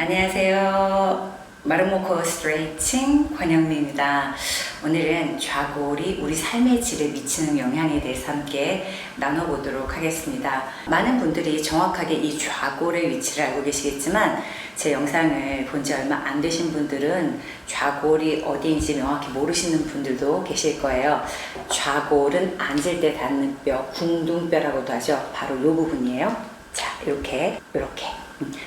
안녕하세요. 마르모코 스트레이칭 권영미입니다. 오늘은 좌골이 우리 삶의 질에 미치는 영향에 대해서 함께 나눠보도록 하겠습니다. 많은 분들이 정확하게 이 좌골의 위치를 알고 계시겠지만 제 영상을 본 지 얼마 안 되신 분들은 좌골이 어디인지 명확히 모르시는 분들도 계실 거예요. 좌골은 앉을 때 닿는 뼈, 궁둥뼈라고도 하죠. 바로 이 부분이에요. 자, 이렇게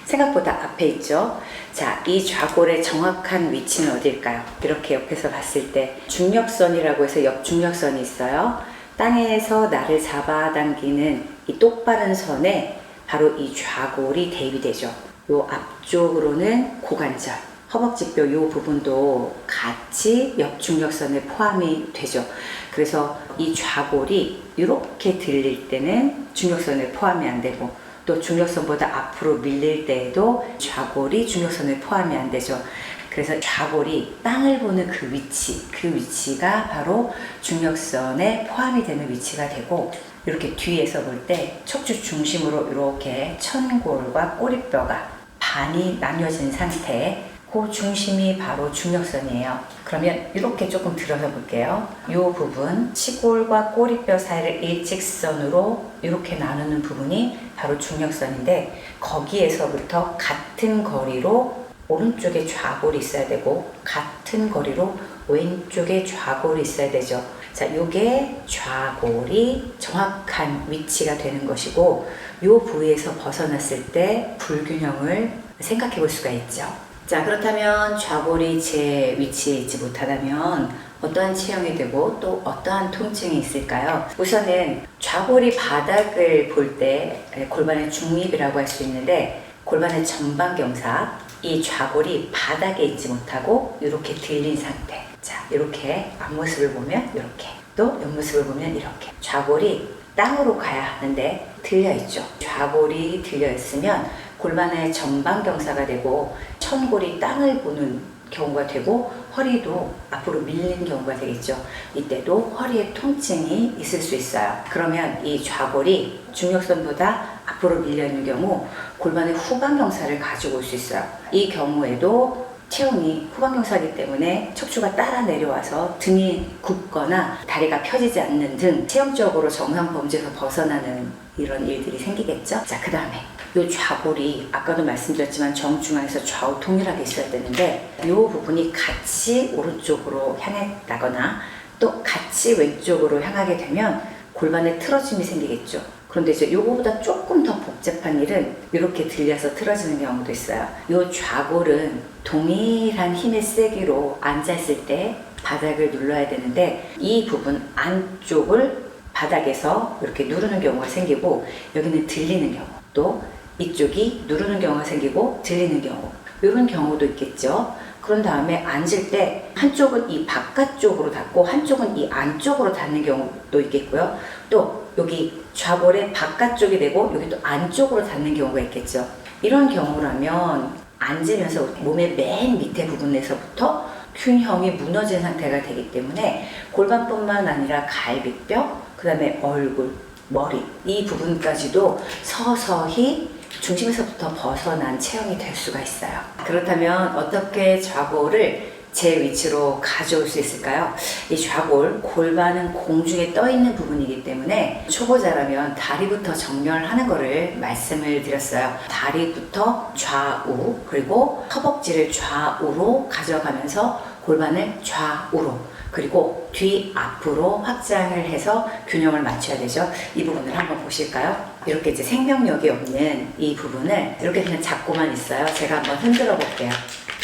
생각보다 앞에 있죠. 자, 이 좌골의 정확한 위치는 어딜까요? 이렇게 옆에서 봤을 때 중력선이라고 해서 옆중력선이 있어요. 땅에서 나를 잡아당기는 이 똑바른 선에 바로 이 좌골이 대입이 되죠. 요 앞쪽으로는 고관절, 허벅지뼈 요 부분도 같이 옆중력선에 포함이 되죠. 그래서 이 좌골이 이렇게 들릴 때는 중력선에 포함이 안 되고, 또 중력선보다 앞으로 밀릴 때에도 좌골이 중력선에 포함이 안 되죠. 그래서 좌골이 땅을 보는 그 위치가 바로 중력선에 포함이 되는 위치가 되고, 이렇게 뒤에서 볼 때 척추 중심으로 이렇게 천골과 꼬리뼈가 반이 나뉘어진 상태, 그 중심이 바로 중력선이에요. 그러면 이렇게 조금 들어서 볼게요. 이 부분, 치골과 꼬리뼈 사이를 일직선으로 이렇게 나누는 부분이 바로 중력선인데, 거기에서부터 같은 거리로 오른쪽에 좌골이 있어야 되고 같은 거리로 왼쪽에 좌골이 있어야 되죠. 자, 요게 좌골이 정확한 위치가 되는 것이고, 요 부위에서 벗어났을 때 불균형을 생각해 볼 수가 있죠. 자, 그렇다면 좌골이 제 위치에 있지 못하다면 어떠한 체형이 되고 또 어떠한 통증이 있을까요? 우선은 좌골이 바닥을 볼 때 골반의 중립이라고 할 수 있는데, 골반의 전방경사, 이 좌골이 바닥에 있지 못하고 이렇게 들린 상태. 자, 이렇게 앞모습을 보면 이렇게, 또 옆모습을 보면 이렇게 좌골이 땅으로 가야 하는데 들려 있죠. 좌골이 들려 있으면 골반의 전방경사가 되고 천골이 땅을 보는 경우가 되고 허리도 앞으로 밀리는 경우가 되겠죠. 이때도 허리에 통증이 있을 수 있어요. 그러면 이 좌골이 중력선보다 앞으로 밀려 있는 경우 골반의 후방경사를 가지고 올 수 있어요. 이 경우에도 체형이 후방경사이기 때문에 척추가 따라 내려와서 등이 굽거나 다리가 펴지지 않는 등 체형적으로 정상 범주에서 벗어나는 이런 일들이 생기겠죠. 자, 그 다음에 이 좌골이 아까도 말씀드렸지만 정중앙에서 좌우 동일하게 있어야 되는데, 이 부분이 같이 오른쪽으로 향했다거나 또 같이 왼쪽으로 향하게 되면 골반에 틀어짐이 생기겠죠. 그런데 이제 요거보다 조금 더 복잡한 일은 이렇게 들려서 틀어지는 경우도 있어요. 요 좌골은 동일한 힘의 세기로 앉았을 때 바닥을 눌러야 되는데, 이 부분 안쪽을 바닥에서 이렇게 누르는 경우가 생기고 여기는 들리는 경우, 또 이쪽이 누르는 경우가 생기고 들리는 경우, 이런 경우도 있겠죠. 그런 다음에 앉을 때 한쪽은 이 바깥쪽으로 닿고 한쪽은 이 안쪽으로 닿는 경우도 있겠고요. 또 여기 좌골의 바깥쪽이 되고 여기도 안쪽으로 닿는 경우가 있겠죠. 이런 경우라면 앉으면서 몸의 맨 밑에 부분에서부터 균형이 무너진 상태가 되기 때문에 골반뿐만 아니라 갈비뼈, 그 다음에 얼굴, 머리, 이 부분까지도 서서히 중심에서부터 벗어난 체형이 될 수가 있어요. 그렇다면 어떻게 좌골을 제 위치로 가져올 수 있을까요? 이 좌골, 골반은 공중에 떠 있는 부분이기 때문에 초보자라면 다리부터 정렬하는 거를 말씀을 드렸어요. 다리부터 좌우, 그리고 허벅지를 좌우로 가져가면서 골반을 좌우로, 그리고 뒤 앞으로 확장을 해서 균형을 맞춰야 되죠. 이 부분을 한번 보실까요? 이렇게 이제 생명력이 없는 이 부분을 이렇게 그냥 잡고만 있어요. 제가 한번 흔들어 볼게요.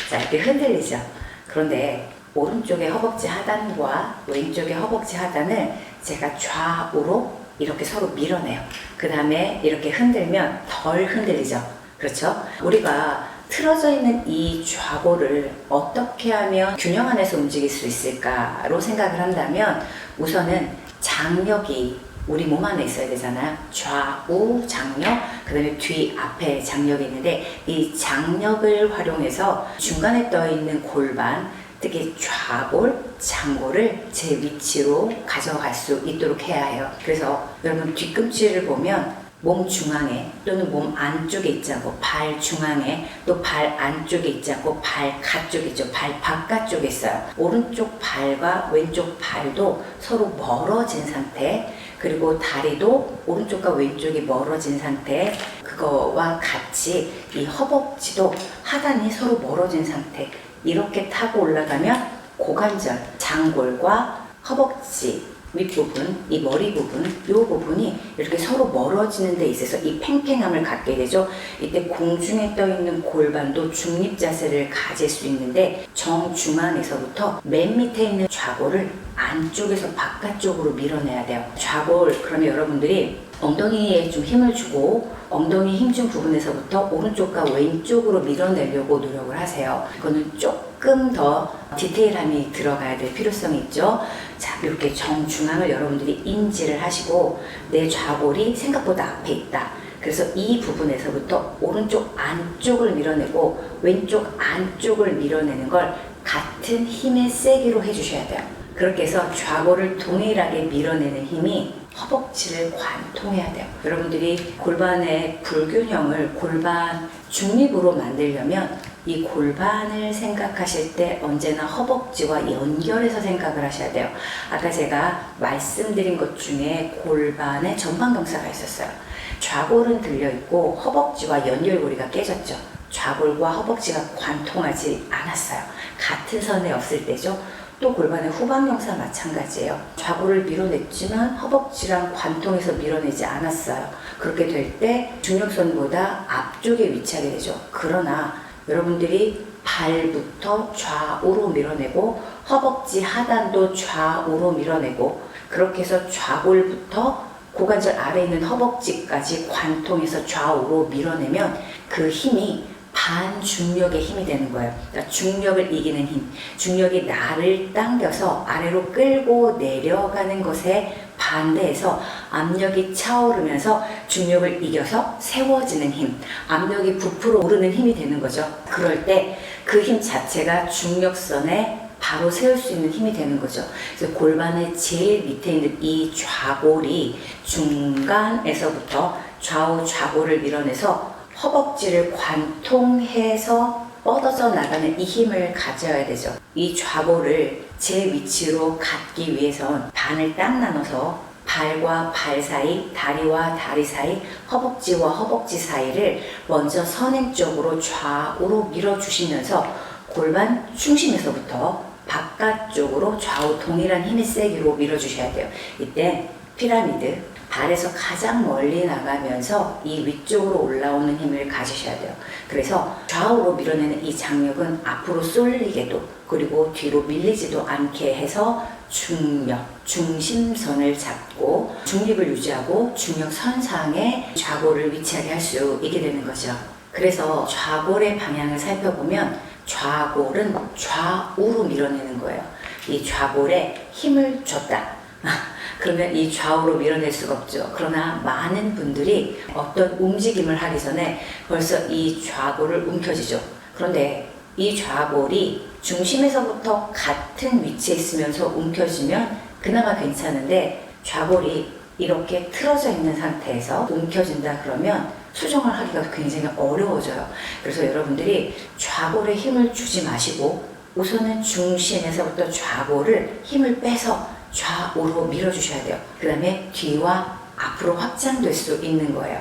자, 이렇게 흔들리죠. 그런데 오른쪽의 허벅지 하단과 왼쪽의 허벅지 하단을 제가 좌우로 이렇게 서로 밀어내요. 그 다음에 이렇게 흔들면 덜 흔들리죠. 그렇죠? 우리가 틀어져 있는 이 좌골을 어떻게 하면 균형 안에서 움직일 수 있을까로 생각을 한다면, 우선은 장력이 우리 몸 안에 있어야 되잖아요. 좌우 장력, 그 다음에 뒤 앞에 장력이 있는데, 이 장력을 활용해서 중간에 떠 있는 골반, 특히 좌골, 장골을 제 위치로 가져갈 수 있도록 해야 해요. 그래서 여러분 뒤꿈치를 보면 몸 중앙에 또는 몸 안쪽에 있지 않고 발 중앙에 또 발 안쪽에 있지 않고 발 가쪽에 있죠. 발 바깥쪽에 있어요. 오른쪽 발과 왼쪽 발도 서로 멀어진 상태, 그리고 다리도 오른쪽과 왼쪽이 멀어진 상태, 그거와 같이 이 허벅지도 하단이 서로 멀어진 상태, 이렇게 타고 올라가면 고관절, 장골과 허벅지 윗부분, 이 머리 부분, 이 부분이 이렇게 서로 멀어지는 데 있어서 이 팽팽함을 갖게 되죠. 이때 공중에 떠 있는 골반도 중립 자세를 가질 수 있는데 정중앙에서부터 맨 밑에 있는 좌골을 안쪽에서 바깥쪽으로 밀어내야 돼요. 좌골, 그러면 여러분들이 엉덩이에 좀 힘을 주고 엉덩이 힘준 부분에서부터 오른쪽과 왼쪽으로 밀어내려고 노력을 하세요. 이거는 조금 더 디테일함이 들어가야 될 필요성이 있죠. 자, 이렇게 정중앙을 여러분들이 인지를 하시고 내 좌골이 생각보다 앞에 있다. 그래서 이 부분에서부터 오른쪽 안쪽을 밀어내고 왼쪽 안쪽을 밀어내는 걸 같은 힘의 세기로 해주셔야 돼요. 그렇게 해서 좌골을 동일하게 밀어내는 힘이 허벅지를 관통해야 돼요. 여러분들이 골반의 불균형을 골반 중립으로 만들려면 이 골반을 생각하실 때 언제나 허벅지와 연결해서 생각을 하셔야 돼요. 아까 제가 말씀드린 것 중에 골반에 전방경사가 있었어요. 좌골은 들려있고 허벅지와 연결고리가 깨졌죠. 좌골과 허벅지가 관통하지 않았어요. 같은 선에 없을 때죠. 또 골반의 후방경사 마찬가지예요. 좌골을 밀어냈지만 허벅지랑 관통해서 밀어내지 않았어요. 그렇게 될 때 중력선보다 앞쪽에 위치하게 되죠. 그러나 여러분들이 발부터 좌우로 밀어내고 허벅지 하단도 좌우로 밀어내고 그렇게 해서 좌골부터 고관절 아래에 있는 허벅지까지 관통해서 좌우로 밀어내면 그 힘이 반중력의 힘이 되는 거예요. 그러니까 중력을 이기는 힘, 중력이 나를 당겨서 아래로 끌고 내려가는 것에 반대해서 압력이 차오르면서 중력을 이겨서 세워지는 힘, 압력이 부풀어 오르는 힘이 되는 거죠. 그럴 때 그 힘 자체가 중력선에 바로 세울 수 있는 힘이 되는 거죠. 그래서 골반의 제일 밑에 있는 이 좌골이 중간에서부터 좌우 좌골을 밀어내서 허벅지를 관통해서 뻗어져 나가는 이 힘을 가져야 되죠. 이 좌골을 제 위치로 갖기 위해선 반을 딱 나눠서 발과 발 사이, 다리와 다리 사이, 허벅지와 허벅지 사이를 먼저 선행적으로 좌우로 밀어주시면서 골반 중심에서부터 바깥쪽으로 좌우 동일한 힘의 세기로 밀어주셔야 돼요. 이때 피라미드, 발에서 가장 멀리 나가면서 이 위쪽으로 올라오는 힘을 가지셔야 돼요. 그래서 좌우로 밀어내는 이 장력은 앞으로 쏠리게도 그리고 뒤로 밀리지도 않게 해서 중력, 중심선을 잡고 중립을 유지하고 중력선상에 좌골을 위치하게 할 수 있게 되는 거죠. 그래서 좌골의 방향을 살펴보면 좌골은 좌우로 밀어내는 거예요. 이 좌골에 힘을 줬다. 그러면 이 좌우로 밀어낼 수가 없죠. 그러나 많은 분들이 어떤 움직임을 하기 전에 벌써 이 좌골을 움켜쥐죠. 그런데 이 좌골이 중심에서부터 같은 위치에 있으면서 움켜쥐면 그나마 괜찮은데 좌골이 이렇게 틀어져 있는 상태에서 움켜진다 그러면 수정을 하기가 굉장히 어려워져요. 그래서 여러분들이 좌골에 힘을 주지 마시고 우선은 중심에서부터 좌골을 힘을 빼서 좌우로 밀어주셔야 돼요. 그 다음에 뒤와 앞으로 확장될 수 있는 거예요.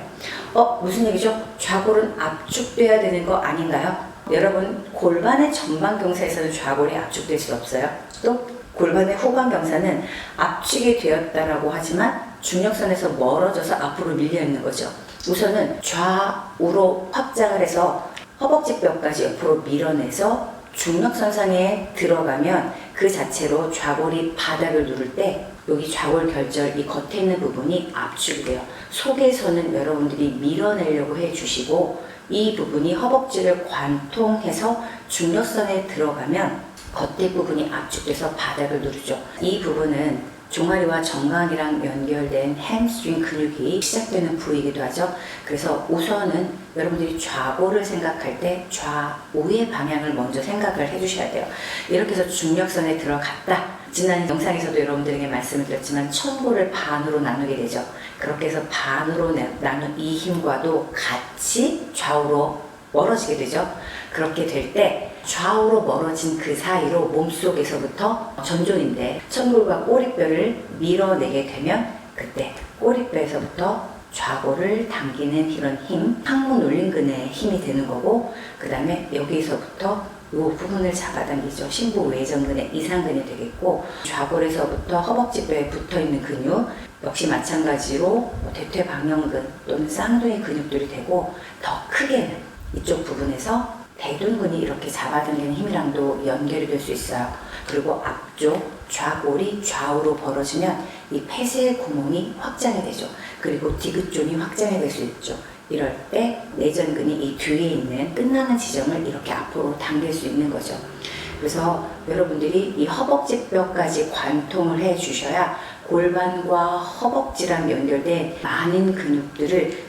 무슨 얘기죠? 좌골은 압축돼야 되는 거 아닌가요? 여러분, 골반의 전방경사에서는 좌골이 압축될 수 없어요. 또 골반의 후방경사는 압축이 되었다라고 하지만 중력선에서 멀어져서 앞으로 밀려 있는 거죠. 우선은 좌우로 확장을 해서 허벅지뼈까지 옆으로 밀어내서 중력선상에 들어가면 그 자체로 좌골이 바닥을 누를 때 여기 좌골 결절 이 겉에 있는 부분이 압축이 돼요. 속에서는 여러분들이 밀어내려고 해주시고 이 부분이 허벅지를 관통해서 중력선에 들어가면 겉에 부분이 압축돼서 바닥을 누르죠. 이 부분은 종아리와 정강이랑 연결된 햄스트링 근육이 시작되는 부위이기도 하죠. 그래서 우선은 여러분들이 좌골을 생각할 때 좌우의 방향을 먼저 생각을 해주셔야 돼요. 이렇게 해서 중력선에 들어갔다. 지난 영상에서도 여러분들에게 말씀을 드렸지만 천골을 반으로 나누게 되죠. 그렇게 해서 반으로 나눈 이 힘과도 같이 좌우로 멀어지게 되죠. 그렇게 될 때 좌우로 멀어진 그 사이로 몸속에서부터 전존인데 천골과 꼬리뼈를 밀어내게 되면 그때 꼬리뼈에서부터 좌골을 당기는 이런 힘, 항문 울림근의 힘이 되는 거고, 그 다음에 여기서부터 이 부분을 잡아당기죠. 심부 외전근의 이상근이 되겠고, 좌골에서부터 허벅지뼈에 붙어있는 근육 역시 마찬가지로 대퇴방형근 또는 쌍둥이 근육들이 되고, 더 크게는 이쪽 부분에서 대둔근이 이렇게 잡아당기는 힘이랑도 연결이 될 수 있어요. 그리고 앞쪽 좌골이 좌우로 벌어지면 이 폐쇄 구멍이 확장이 되죠. 그리고 디귿존이 확장이 될 수 있죠. 이럴 때 내전근이 이 뒤에 있는 끝나는 지점을 이렇게 앞으로 당길 수 있는 거죠. 그래서 여러분들이 이 허벅지뼈까지 관통을 해 주셔야 골반과 허벅지랑 연결된 많은 근육들을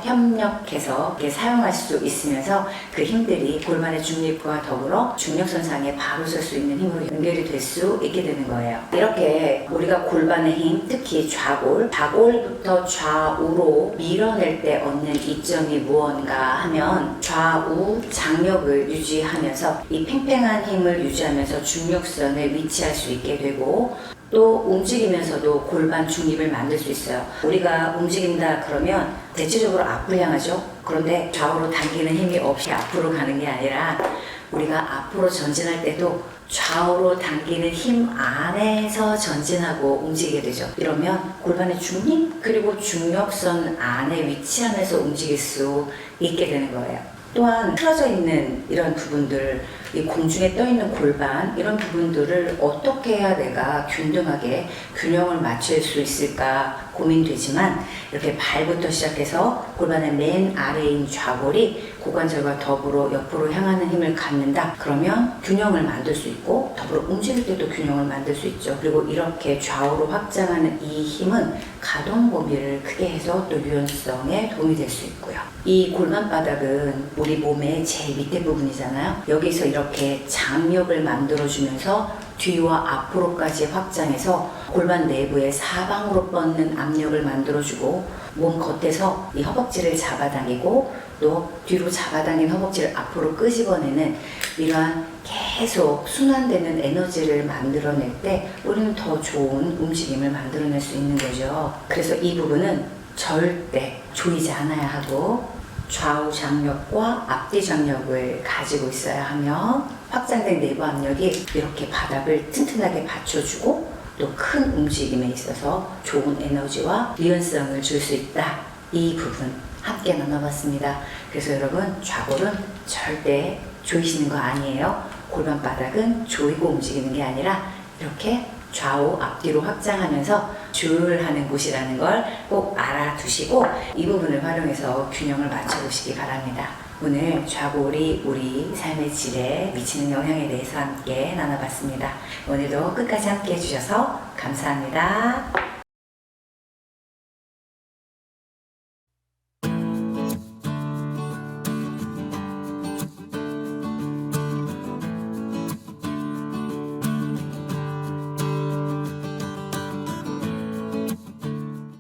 협력해서 이렇게 사용할 수 있으면서 그 힘들이 골반의 중립과 더불어 중력선상에 바로 설 수 있는 힘으로 연결이 될 수 있게 되는 거예요. 이렇게 우리가 골반의 힘, 특히 좌골부터 좌우로 밀어낼 때 얻는 이점이 무언가 하면 좌우 장력을 유지하면서 이 팽팽한 힘을 유지하면서 중력선에 위치할 수 있게 되고, 또 움직이면서도 골반 중립을 만들 수 있어요. 우리가 움직인다 그러면 대체적으로 앞을 향하죠. 그런데 좌우로 당기는 힘이 없이 앞으로 가는 게 아니라 우리가 앞으로 전진할 때도 좌우로 당기는 힘 안에서 전진하고 움직이게 되죠. 이러면 골반의 중립 그리고 중력선 안에 위치하면서 움직일 수 있게 되는 거예요. 또한 틀어져 있는 이런 부분들, 이 공중에 떠 있는 골반, 이런 부분들을 어떻게 해야 내가 균등하게 균형을 맞출 수 있을까 고민되지만, 이렇게 발부터 시작해서 골반의 맨 아래인 좌골이 고관절과 더불어 옆으로 향하는 힘을 갖는다. 그러면 균형을 만들 수 있고 더불어 움직일 때도 균형을 만들 수 있죠. 그리고 이렇게 좌우로 확장하는 이 힘은 가동 범위를 크게 해서 또 유연성에 도움이 될 수 있고요. 이 골반 바닥은 우리 몸의 제일 밑에 부분이잖아요. 여기서 이렇게 장력을 만들어주면서 뒤와 앞으로까지 확장해서 골반 내부에 사방으로 뻗는 압력을 만들어주고, 몸 겉에서 이 허벅지를 잡아당기고 또 뒤로 잡아당긴 허벅지를 앞으로 끄집어내는 이러한 계속 순환되는 에너지를 만들어낼 때 우리는 더 좋은 움직임을 만들어낼 수 있는 거죠. 그래서 이 부분은 절대 조이지 않아야 하고 좌우 장력과 앞뒤 장력을 가지고 있어야 하며, 확장된 내부 압력이 이렇게 바닥을 튼튼하게 받쳐주고 또 큰 움직임에 있어서 좋은 에너지와 유연성을 줄 수 있다. 이 부분 함께 나눠봤습니다. 그래서 여러분, 좌골은 절대 조이시는 거 아니에요. 골반 바닥은 조이고 움직이는 게 아니라 이렇게 좌우 앞뒤로 확장하면서 조율하는 곳이라는 걸 꼭 알아두시고 이 부분을 활용해서 균형을 맞춰보시기 바랍니다. 오늘 좌골이 우리 삶의 질에 미치는 영향에 대해서 함께 나눠봤습니다. 오늘도 끝까지 함께 해주셔서 감사합니다.